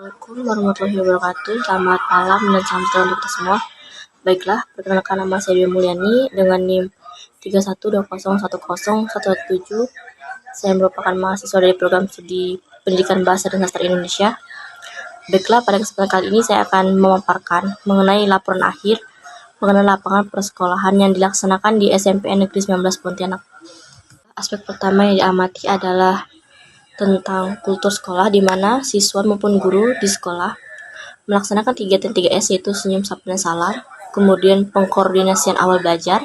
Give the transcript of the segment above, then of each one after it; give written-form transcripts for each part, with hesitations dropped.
Assalamualaikum warahmatullahi wabarakatuh. Selamat malam dan salam sejahtera untuk kita semua. Baiklah, perkenalkan nama saya Dewi Mulyani dengan NIM 3120101117. Saya merupakan mahasiswa dari program studi Pendidikan Bahasa dan Sastra Indonesia. Baiklah, pada kesempatan kali ini saya akan memaparkan mengenai laporan akhir mengenai lapangan persekolahan yang dilaksanakan di SMP Negeri 19 Pontianak. Aspek pertama yang diamati adalah tentang kultur sekolah, di mana siswa maupun guru di sekolah melaksanakan kegiatan 3S, yaitu senyum, sapa, dan salam. Kemudian pengkoordinasian awal belajar,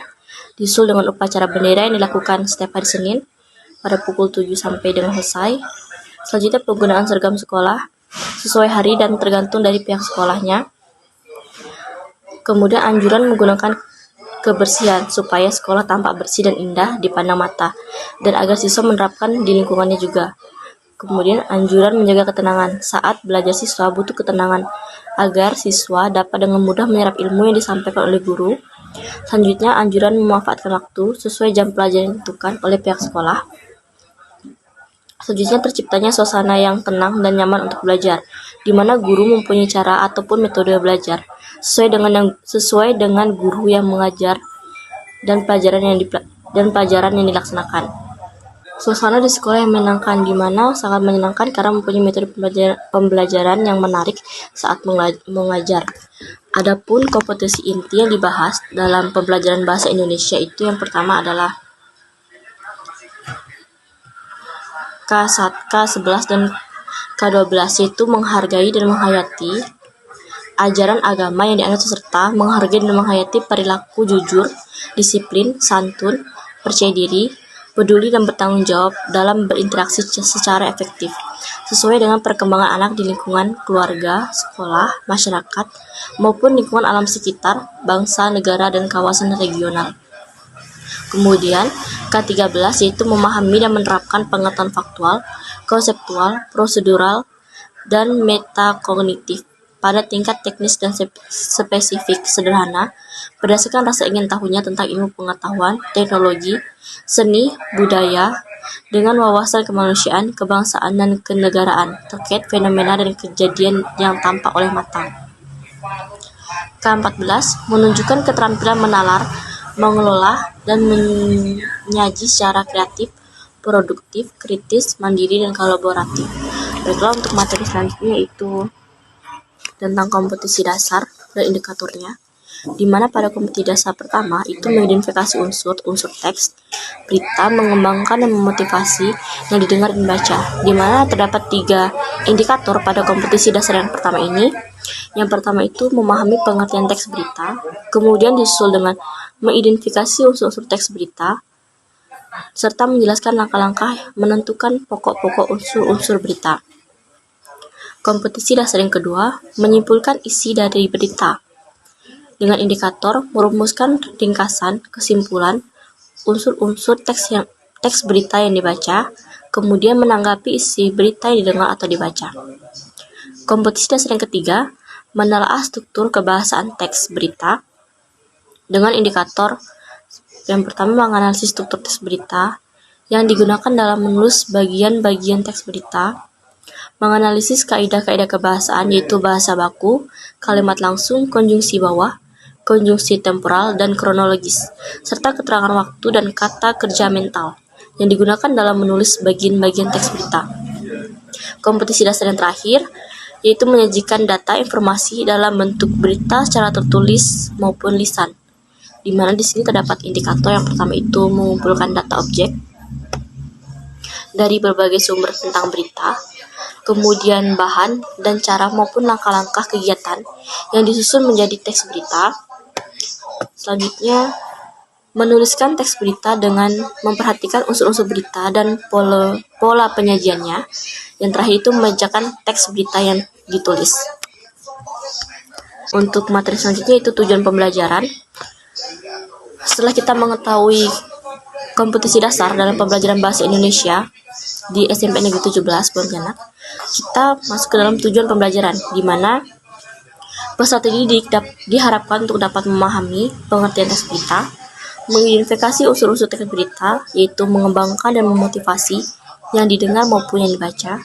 disusul dengan upacara bendera yang dilakukan setiap hari Senin pada pukul 7 sampai dengan selesai. Selanjutnya penggunaan seragam sekolah sesuai hari dan tergantung dari pihak sekolahnya. Kemudian anjuran menggunakan kebersihan supaya sekolah tampak bersih dan indah dipandang mata, dan agar siswa menerapkan di lingkungannya juga. Kemudian anjuran menjaga ketenangan. Saat belajar siswa butuh ketenangan agar siswa dapat dengan mudah menyerap ilmu yang disampaikan oleh guru. Selanjutnya anjuran memanfaatkan waktu sesuai jam pelajaran yang ditentukan oleh pihak sekolah. Selanjutnya terciptanya suasana yang tenang dan nyaman untuk belajar, di mana guru mempunyai cara ataupun metode belajar sesuai dengan guru yang mengajar dan pelajaran yang dilaksanakan. Suasana di sekolah yang menyenangkan, di mana sangat menyenangkan karena mempunyai metode pembelajaran yang menarik saat mengajar. Adapun kompetensi inti yang dibahas dalam pembelajaran bahasa Indonesia itu yang pertama adalah K11 dan K12, yaitu menghargai dan menghayati ajaran agama yang dianut serta menghargai dan menghayati perilaku jujur, disiplin, santun, percaya diri, peduli dan bertanggung jawab dalam berinteraksi secara efektif, sesuai dengan perkembangan anak di lingkungan keluarga, sekolah, masyarakat, maupun lingkungan alam sekitar, bangsa, negara, dan kawasan regional. Kemudian, K13 yaitu memahami dan menerapkan pengetahuan faktual, konseptual, prosedural, dan metakognitif pada tingkat teknis dan spesifik sederhana berdasarkan rasa ingin tahunya tentang ilmu pengetahuan, teknologi, seni, budaya, dengan wawasan kemanusiaan, kebangsaan, dan kenegaraan terkait fenomena dan kejadian yang tampak oleh mata. K14 menunjukkan keterampilan menalar, mengelola, dan menyaji secara kreatif, produktif, kritis, mandiri, dan kolaboratif. Baiklah, untuk materi selanjutnya yaitu tentang kompetisi dasar dan indikatornya, di mana pada kompetisi dasar pertama itu mengidentifikasi unsur teks, berita, mengembangkan dan memotivasi yang didengar dan dibaca, di mana terdapat 3 indikator pada kompetisi dasar yang pertama ini. Yang pertama itu memahami pengertian teks berita, kemudian disusul dengan mengidentifikasi unsur-unsur teks berita, serta menjelaskan langkah-langkah menentukan pokok-pokok unsur-unsur berita. Kompetisi dasar yang kedua, menyimpulkan isi dari berita. Dengan indikator, merumuskan ringkasan, kesimpulan, unsur-unsur teks berita yang dibaca, kemudian menanggapi isi berita yang didengar atau dibaca. Kompetisi dasar yang ketiga, menelaah struktur kebahasaan teks berita. Dengan indikator, yang pertama menganalisis struktur teks berita yang digunakan dalam menulis bagian-bagian teks berita, menganalisis kaidah-kaidah kebahasaan yaitu bahasa baku, kalimat langsung, konjungsi bawah, konjungsi temporal, dan kronologis, serta keterangan waktu dan kata kerja mental yang digunakan dalam menulis bagian-bagian teks berita. Kompetisi dasar yang terakhir yaitu menyajikan data informasi dalam bentuk berita secara tertulis maupun lisan, di mana di sini terdapat indikator yang pertama itu mengumpulkan data objek dari berbagai sumber tentang berita, kemudian bahan dan cara maupun langkah-langkah kegiatan yang disusun menjadi teks berita. Selanjutnya, menuliskan teks berita dengan memperhatikan unsur-unsur berita dan pola penyajiannya. Yang terakhir itu membacakan teks berita yang ditulis. Untuk materi selanjutnya itu tujuan pembelajaran. Setelah kita mengetahui kompetisi dasar dalam pembelajaran bahasa Indonesia di SMP Negeri 17 Pontianak, kita masuk ke dalam tujuan pembelajaran, di mana peserta didik diharapkan untuk dapat memahami pengertian teks berita, mengidentifikasi unsur-unsur teks berita, yaitu mengembangkan dan memotivasi yang didengar maupun yang dibaca.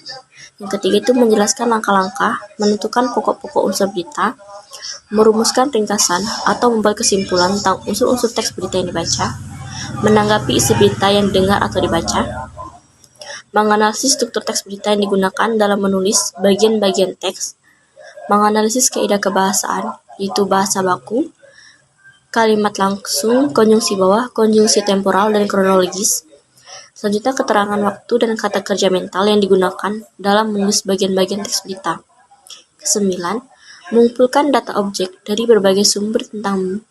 Yang ketiga itu menjelaskan langkah-langkah, menentukan pokok-pokok unsur berita, merumuskan ringkasan atau membuat kesimpulan tentang unsur-unsur teks berita yang dibaca, menanggapi isi berita yang didengar atau dibaca, menganalisis struktur teks berita yang digunakan dalam menulis bagian-bagian teks, menganalisis kaidah kebahasaan, yaitu bahasa baku, kalimat langsung, konjungsi bawah, konjungsi temporal, dan kronologis. Selanjutnya keterangan waktu dan kata kerja mental yang digunakan dalam menulis bagian-bagian teks berita. Kesembilan, mengumpulkan data objek dari berbagai sumber tentang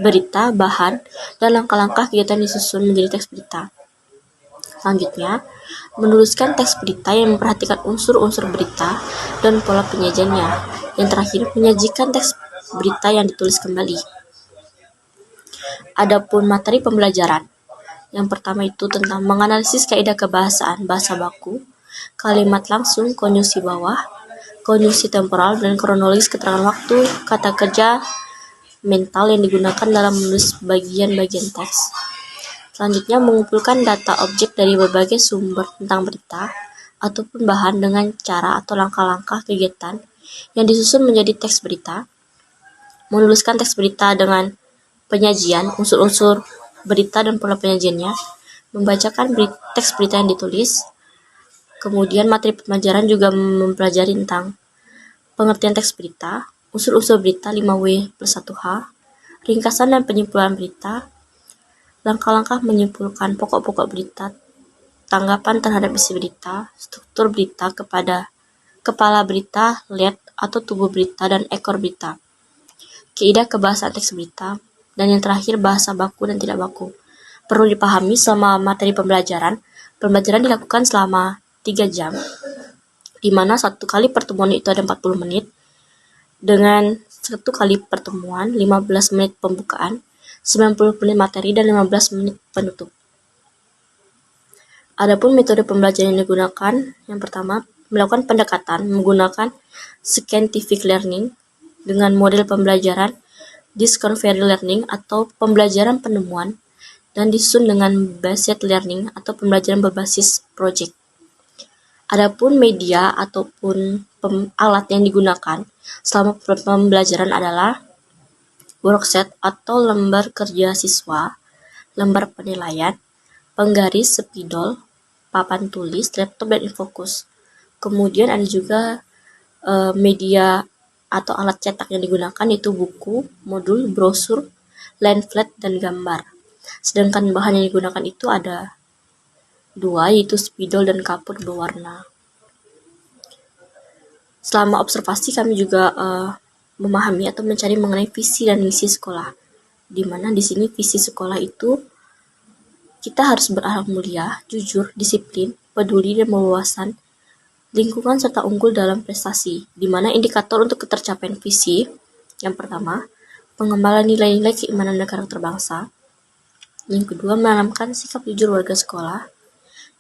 berita, bahan, dan langkah-langkah kegiatan disusun menjadi teks berita. Selanjutnya, menuliskan teks berita yang memperhatikan unsur-unsur berita dan pola penyajiannya. Yang terakhir, menyajikan teks berita yang ditulis kembali. Adapun materi pembelajaran. Yang pertama itu tentang menganalisis kaidah kebahasaan bahasa baku, kalimat langsung, konjungsi bawah, konjungsi temporal, dan kronologis keterangan waktu, kata kerja mental yang digunakan dalam menulis bagian-bagian teks. Selanjutnya, mengumpulkan data objek dari berbagai sumber tentang berita ataupun bahan dengan cara atau langkah-langkah kegiatan yang disusun menjadi teks berita. Menuliskan teks berita dengan penyajian, unsur-unsur berita dan pola penyajiannya. Membacakan teks berita yang ditulis. Kemudian materi pembelajaran juga mempelajari tentang pengertian teks berita, unsur-unsur berita 5W+1H, ringkasan dan penyimpulan berita, langkah-langkah menyimpulkan pokok-pokok berita, tanggapan terhadap isi berita, struktur berita kepada kepala berita, lead atau tubuh berita, dan ekor berita, kaidah kebahasaan teks berita, dan yang terakhir bahasa baku dan tidak baku. Perlu dipahami selama materi pembelajaran dilakukan selama 3 jam, di mana satu kali pertemuan itu ada 40 menit, dengan satu kali pertemuan 15 menit pembukaan, 90 menit materi, dan 15 menit penutup. Adapun metode pembelajaran yang digunakan, yang pertama, melakukan pendekatan menggunakan scientific learning dengan model pembelajaran discovery learning atau pembelajaran penemuan, dan disusun dengan based learning atau pembelajaran berbasis project. Adapun media ataupun alat yang digunakan selama pembelajaran adalah worksheet atau lembar kerja siswa, lembar penilaian, penggaris, spidol, papan tulis, laptop, dan infokus. Kemudian ada juga media atau alat cetak yang digunakan yaitu buku, modul, brosur, leaflet, dan gambar. Sedangkan bahan yang digunakan itu ada 2, yaitu spidol dan kapur berwarna. Selama observasi kami juga memahami atau mencari mengenai visi dan misi sekolah, di mana di sini visi sekolah itu kita harus berakhlak mulia, jujur, disiplin, peduli, dan berwawasan lingkungan serta unggul dalam prestasi, di mana indikator untuk ketercapaian visi yang pertama, pengembangan nilai-nilai keimanan dan karakter bangsa. Yang kedua, menanamkan sikap jujur warga sekolah.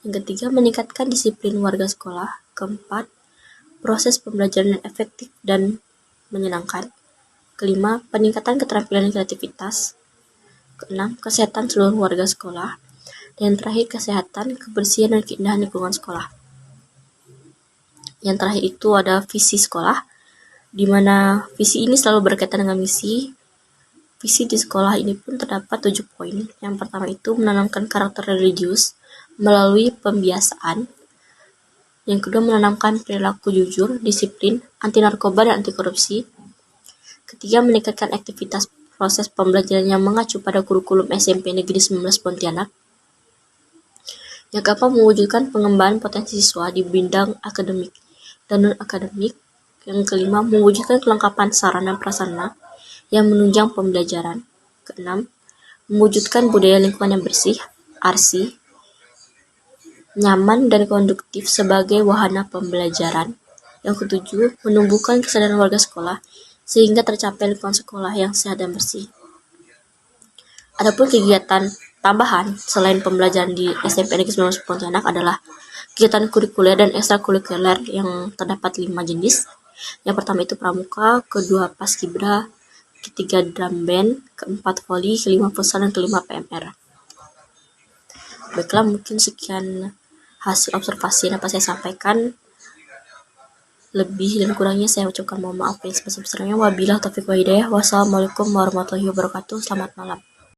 Yang ketiga, meningkatkan disiplin warga sekolah. Keempat, proses pembelajaran yang efektif dan menyenangkan. Kelima, peningkatan keterampilan dan kreativitas. Keenam, kesehatan seluruh warga sekolah. Dan terakhir, kesehatan, kebersihan, dan keindahan lingkungan sekolah. Yang terakhir itu ada visi sekolah, di mana visi ini selalu berkaitan dengan misi. Visi di sekolah ini pun terdapat 7 poin. Yang pertama itu menanamkan karakter religius melalui pembiasaan. Yang kedua, menanamkan perilaku jujur, disiplin, anti narkoba, dan anti korupsi. Ketiga, meningkatkan aktivitas proses pembelajaran yang mengacu pada kurikulum SMP Negeri 19 Pontianak. Yang keempat, mewujudkan pengembangan potensi siswa di bidang akademik dan non-akademik. Yang kelima, mewujudkan kelengkapan sarana dan prasarana yang menunjang pembelajaran. Keenam, mewujudkan budaya lingkungan yang bersih, ARSI, nyaman dan konduktif sebagai wahana pembelajaran. Yang ketujuh, menumbuhkan kesadaran warga sekolah sehingga tercapai lingkungan sekolah yang sehat dan bersih. Adapun kegiatan tambahan selain pembelajaran di SMP Negeri 19 Pontianak adalah kegiatan kurikuler dan ekstrakurikuler yang terdapat 5 jenis. Yang pertama itu pramuka, kedua paskibra, ketiga drum band, keempat voli, kelima futsal, dan kelima PMR. Baiklah, mungkin sekian hasil observasi yang dapat saya sampaikan. Lebih dan kurangnya saya ucapkan mohon maaf yang sebesar-besarnya. Wabillahi taufiq wal hidayah. Wassalamualaikum warahmatullahi wabarakatuh. Selamat malam.